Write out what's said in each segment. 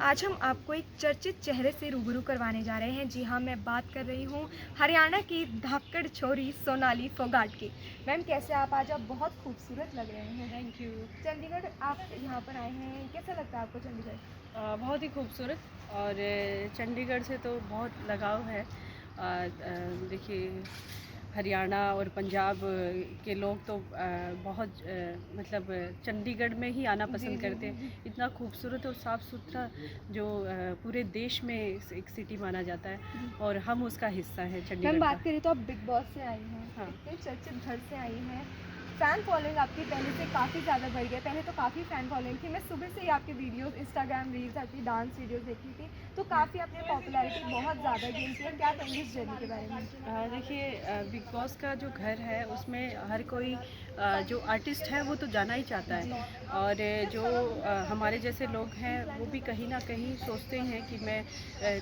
आज हम आपको एक चर्चित चेहरे से रूबरू करवाने जा रहे हैं। जी हाँ, मैं बात कर रही हूँ हरियाणा की धाकड़ छोरी सोनाली फोगाट की। मैम, कैसे आज आप बहुत खूबसूरत लग रहे हैं। Thank you. चंडीगढ़ आप यहाँ पर आए हैं, कैसा लगता है आपको चंडीगढ़? बहुत ही खूबसूरत और चंडीगढ़ से तो बहुत लगाव है। देखिए, हरियाणा और पंजाब के लोग तो बहुत मतलब चंडीगढ़ में ही आना जी पसंद जी करते जी हैं। जी। इतना खूबसूरत और साफ़ सुथरा जो पूरे देश में एक सिटी माना जाता है और हम उसका हिस्सा हैं मैम, चंडीगढ़ का। बात करें तो आप बिग बॉस से आई हैं, हाँ। इतने चर्चित घर से आई हैं। फ़ैन फॉलोइंग आपकी पहले से काफ़ी ज़्यादा बढ़ गई। पहले तो काफ़ी फ़ैन फॉलोइंग थी। मैं सुबह से ही आपके वीडियोस, इंस्टाग्राम रील्स, आपकी डांस वीडियोस देख रही थी, तो काफ़ी आपने पॉपुलैरिटी बहुत ज़्यादा गेन की है। क्या कहेंगे इस जर्नी के बारे में? देखिए, बिग बॉस का जो घर है उसमें हर कोई जो आर्टिस्ट है वो तो जाना ही चाहता जी। है। और जो हमारे जैसे लोग हैं वो भी कहीं ना कहीं सोचते हैं कि मैं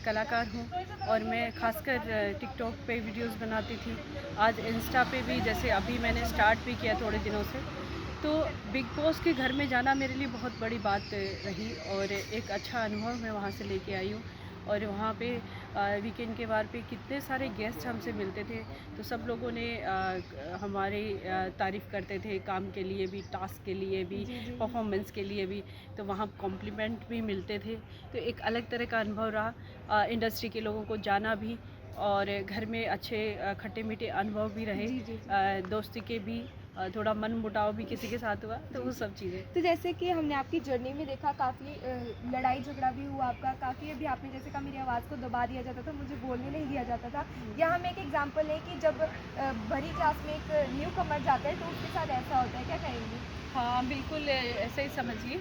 कलाकार हूँ। और मैं खासकर टिकटॉक पे वीडियोस बनाती थी। आज इंस्टा पे भी, जैसे अभी मैंने स्टार्ट भी किया थोड़े दिनों से। तो बिग बॉस के घर में जाना मेरे लिए बहुत बड़ी बात रही और एक अच्छा अनुभव मैं वहाँ से लेके आई हूँ। और वहाँ पे वीकेंड के बार पे कितने सारे गेस्ट हमसे मिलते थे। तो सब लोगों ने हमारी तारीफ़ करते थे, काम के लिए भी, टास्क के लिए भी, जी जी जी। परफॉर्मेंस के लिए भी। तो वहाँ कॉम्प्लीमेंट भी मिलते थे। तो एक अलग तरह का अनुभव रहा, इंडस्ट्री के लोगों को जाना भी और घर में अच्छे खट्टे मीठे अनुभव भी रहे। जी जी जी। दोस्ती के भी, थोड़ा मन मुटाव भी किसी के साथ हुआ, तो जी। वो सब चीज़ें। तो जैसे कि हमने आपकी जर्नी में देखा, काफ़ी लड़ाई झगड़ा भी हुआ आपका, काफ़ी अभी आपने जैसे कहा मेरी आवाज़ को दबा दिया जाता था, मुझे बोलने नहीं दिया जाता था। या हम एक एग्जांपल लें कि जब भरी क्लास में एक न्यू कमर जाता है तो उसके साथ ऐसा होता है, क्या कहेंगी? हाँ, बिल्कुल ऐसे ही समझिए।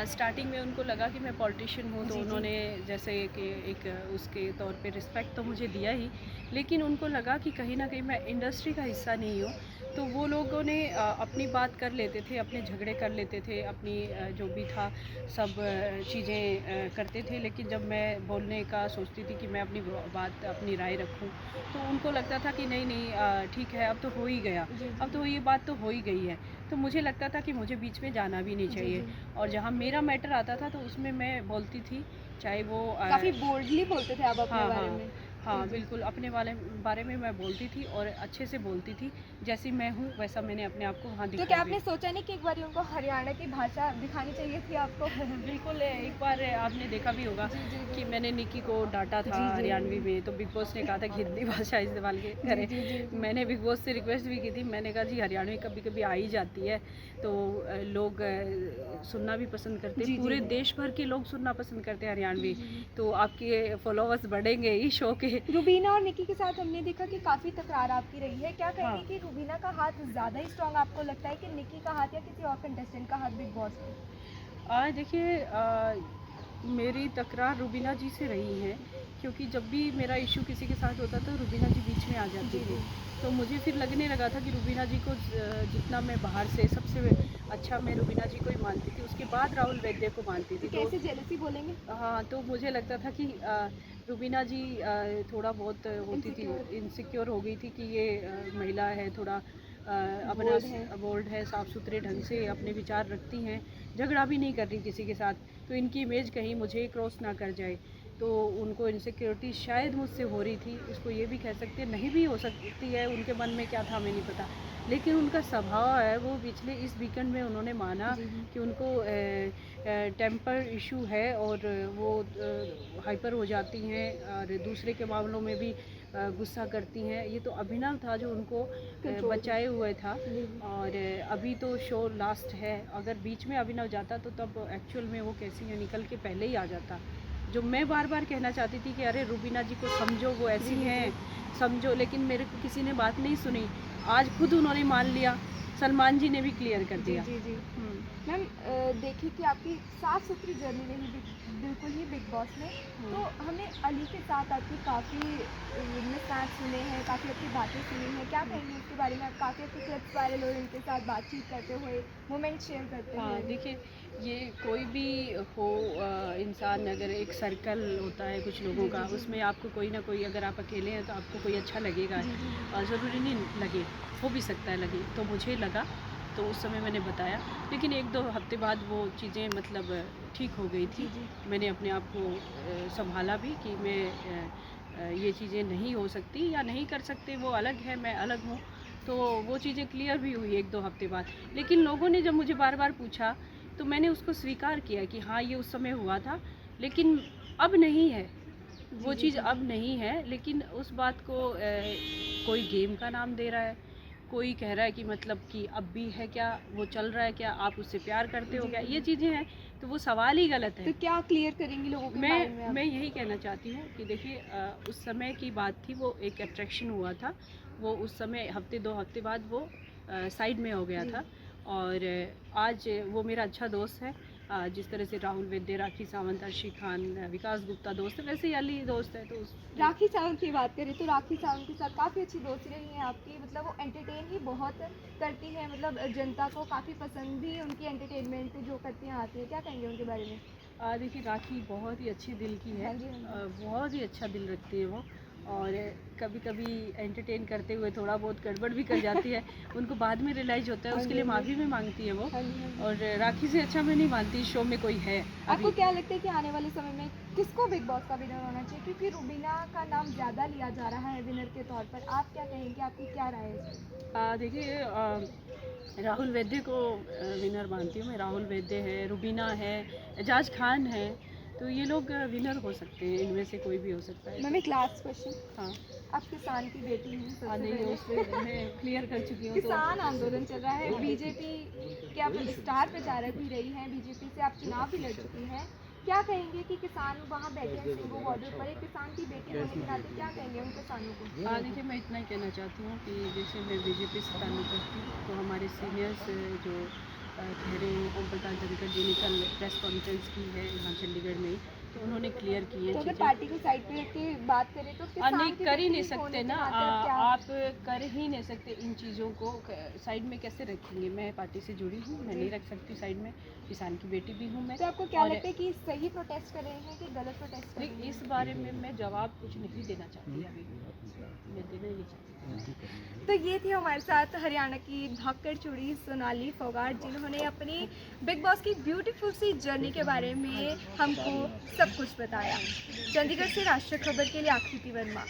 स्टार्टिंग में उनको लगा कि मैं पॉलिटिशियन हूँ, तो जी जी। उन्होंने जैसे कि एक उसके तौर पे रिस्पेक्ट तो मुझे दिया ही, लेकिन उनको लगा कि कहीं न कहीं मैं इंडस्ट्री का हिस्सा नहीं हूँ। तो वो लोगों ने अपनी बात कर लेते थे, अपने झगड़े कर लेते थे, अपनी जो भी था सब चीज़ें करते थे। लेकिन जब मैं बोलने का सोचती थी कि मैं अपनी बात, अपनी राय रखूँ, तो उनको लगता था कि नहीं, नहीं, ठीक है, अब तो हो ही गया, जी जी अब तो ये बात तो हो ही गई है। तो मुझे लगता था कि मुझे बीच में जाना भी नहीं जी चाहिए। जी। और जहाँ मेरा मैटर आता था तो उसमें मैं बोलती थी, चाहे वो काफ़ी बोल्डली बोलते थे आप अपने हाँ, बारे हाँ। में। जी हाँ, जी। बिल्कुल, अपने बारे में मैं बोलती थी और अच्छे से बोलती थी। जैसी मैं हूँ वैसा मैंने अपने आप को वहाँ तो क्या दिखाया भी। आपने सोचा नहीं कि एक बारी उनको हरियाणा की भाषा दिखानी चाहिए थी आपको? बिल्कुल, एक बार आपने देखा भी होगा जी जी कि जी। मैंने निक्की को डाँटा था जी जी। हरियाणवी में, तो बिग बॉस ने कहा था कि हिंदी भाषा इस्तेमाल जी करें। जी जी जी। मैंने बिग बॉस से रिक्वेस्ट भी की थी, मैंने कहा जी हरियाणवी कभी-कभी आ ही जाती है, तो लोग सुनना भी पसंद करते हैं, जी जी पूरे जी। देश भर के लोग सुनना पसंद करते हैं जी हरियाणवी, जी जी। तो आपके फॉलोवर्स बढ़ेंगे ही शो के। रुबीना और निकी के साथ हमने देखा कि काफ़ी तकरार आपकी रही है। क्या हाँ। कहेंगे कि रुबीना का हाथ ज़्यादा ही स्ट्रॉन्ग आपको लगता है कि निकी का हाथ या किसी और कंटेस्टेंट का हाथ बिग बॉस में? देखिए, मेरी तकरार रुबीना जी से रही है, क्योंकि जब भी मेरा इश्यू किसी के साथ होता था रुबीना जी बीच में आ जाती जी थी। जी। तो मुझे फिर लगने लगा था कि रुबीना जी को जितना मैं बाहर से सबसे अच्छा मैं रुबीना जी को ही मानती थी, उसके बाद राहुल वैद्य को मानती तो थी। तो कैसे जेलसी बोलेंगे? हाँ, तो मुझे लगता था कि रुबीना जी थोड़ा बहुत होती थी, इनसिक्योर। इनसिक्योर हो गई थी कि ये महिला है, थोड़ा अपना बोल्ड है। बोल्ड है, साफ़ सुथरे ढंग जी से अपने विचार रखती हैं, झगड़ा भी नहीं कर रही किसी के साथ, तो इनकी इमेज कहीं मुझे क्रॉस ना कर जाए। तो उनको इनसिक्योरिटी शायद मुझसे हो रही थी, इसको ये भी कह सकते हैं, नहीं भी हो सकती है, उनके मन में क्या था हमें नहीं पता। लेकिन उनका स्वभाव है, वो पिछले इस वीकेंड में उन्होंने माना जी जी। कि उनको टेम्पर इशू है और वो हाइपर हो जाती हैं और दूसरे के मामलों में भी गुस्सा करती हैं। ये तो अभिनव था जो उनको कंट्रोल कर। बचाए हुए था। जी जी। और अभी तो शो लास्ट है, अगर बीच में अभिनव जाता तो तब एक्चुअल में वो कैसी है, निकल के पहले ही आ जाता। जो मैं बार-बार कहना चाहती थी कि अरे रुबीना जी को समझो, वो ऐसी जी जी जी। हैं, समझो, लेकिन मेरे को किसी ने बात नहीं सुनी। आज खुद उन्होंने मान लिया, सलमान जी ने भी क्लियर कर जी दिया। जी जी। हुँ। मैम, देखिए कि आपकी साफ़ सुथरी जर्नी रही बिल्कुल ही बिग बॉस में। हुँ। तो हमने अली के साथ आपकी काफ़ी मिसमैच सुने हैं, काफ़ी आपकी बातें सुनी हैं। क्या हुँ। कहेंगी उसके बारे में? आप काफ़ी आपके क्लिप्स वायरल हुए उनके साथ बातचीत करते हुए, मोमेंट शेयर करते हाँ, हुए। देखिए, ये कोई भी हो, इंसान, अगर एक सर्कल होता है कुछ लोगों जी का, जी जी। उसमें आपको कोई ना कोई, अगर आप अकेले हैं तो आपको कोई अच्छा लगेगा। जी जी जी। ज़रूरी नहीं लगे, हो भी सकता है लगे, तो मुझे लगा। तो उस समय मैंने बताया, लेकिन 1-2 हफ्ते बाद वो चीज़ें मतलब ठीक हो गई थी। मैंने अपने आप को संभाला भी कि मैं ये चीज़ें नहीं हो सकती या नहीं कर सकते, वो अलग है, मैं अलग हूँ। तो वो चीज़ें क्लियर भी हुई 1-2 हफ्ते बाद। लेकिन लोगों ने जब मुझे बार-बार पूछा, तो मैंने उसको स्वीकार किया कि हाँ, ये उस समय हुआ था, लेकिन अब नहीं है। वो चीज़ अब नहीं है, लेकिन उस बात को कोई गेम का नाम दे रहा है, कोई कह रहा है कि मतलब कि अब भी है क्या, वो चल रहा है क्या, आप उससे प्यार करते हो क्या, ये चीज़ें हैं, तो वो सवाल ही गलत है। तो क्या क्लियर करेंगी लोगों के माइंड में आप? मैं यही कहना चाहती हूँ कि देखिए उस समय की बात थी, वो एक अट्रैक्शन हुआ था, वो उस समय हफ्ते 2 हफ्ते बाद वो साइड में हो गया था। और आज वो मेरा अच्छा दोस्त है। जिस तरह से राहुल वैद्य, राखी सावंत, अर्शी खान, विकास गुप्ता दोस्त है, वैसे ही अली दोस्त है। तो उस राखी सावंत की बात करें तो राखी सावंत के साथ काफ़ी अच्छी दोस्ती रही है आपकी, मतलब वो एंटरटेन ही बहुत करती हैं, मतलब जनता को काफ़ी पसंद भी उनकी एंटरटेनमेंट जो करती हैं आती है। क्या कहेंगे उनके बारे में? देखिए राखी बहुत ही अच्छे दिल की है। हाँ जी, हाँ जी। बहुत ही अच्छा दिल रखती है वो। और कभी कभी एंटरटेन करते हुए थोड़ा बहुत गड़बड़ भी कर जाती है। उनको बाद में रियलाइज होता है, हाँ उसके जी, लिए हाँ जी। माफ़ी भी मांगती है वो। हाँ जी, हाँ जी। और राखी से अच्छा मैं नहीं मानती इस शो में कोई है आपको अभी। क्या लगता है कि आने वाले समय में किसको बिग बॉस का विनर होना चाहिए? क्योंकि रुबीना का नाम ज़्यादा लिया जा रहा है विनर के तौर पर। आप क्या कहेंगे? आपकी क्या राय है इस पर? देखिए राहुल वैद्य को विनर मानती हूँ मैं। राहुल वैद्य है, रुबीना है, एजाज खान है, तो ये लोग विनर हो सकते हैं, इनमें से कोई भी हो सकता है। मैम एक लास्ट क्वेश्चन, हाँ। आप किसान की बेटी हैं सबसे नहीं, पहले। उस पर मैं क्लियर कर चुकी हूँ। तो किसान आंदोलन चल रहा है, बीजेपी के आप स्टार प्रचारक भी रही हैं, बीजेपी से आप चुनाव भी लड़ चुकी हैं। क्या कहेंगे कि किसान वहाँ बैठे हैं सिंगो बॉर्डर पर, एक किसान की बेटी होने के नाते क्या कहेंगे उन किसानों को? देखिए मैं इतना ही कहना चाहती हूँ कि जैसे मैं बीजेपी से ताल्लुक़ रखती हूँ, तो हमारे सीनियर्स जो ठहरे हैं, ओम प्रकाश धनखड़ जी ने कल प्रेस कॉन्फ्रेंस की है यहाँ चंडीगढ़ में ही, तो उन्होंने क्लियर की है तो अगर चीज़ें। पार्टी को साइड पे रख के बात करें तो किसान नहीं की कर ही बेटी नहीं होने सकते के ना। नाते आप क्या? आप कर ही नहीं सकते इन चीज़ों को, साइड में कैसे रखेंगे। मैं पार्टी से जुड़ी हूँ, मैं नहीं रख सकती साइड में। किसान की बेटी भी हूँ मैं। तो आपको क्या और लगता है कि सही प्रोटेस्ट कर रहे हैं कि गलत प्रोटेस्ट कर रहे लेकिन हैं? इस बारे में मैं जवाब कुछ नहीं देना चाहती अभी, मैं देना ही नहीं चाहती। तो ये थी हमारे साथ हरियाणा की भागकर चूड़ी सोनाली फोगाट, जिन्होंने अपनी बिग बॉस की ब्यूटीफुल सी जर्नी के बारे में हमको सब कुछ बताया। चंडीगढ़ से राष्ट्रीय खबर के लिए आकृति वर्मा।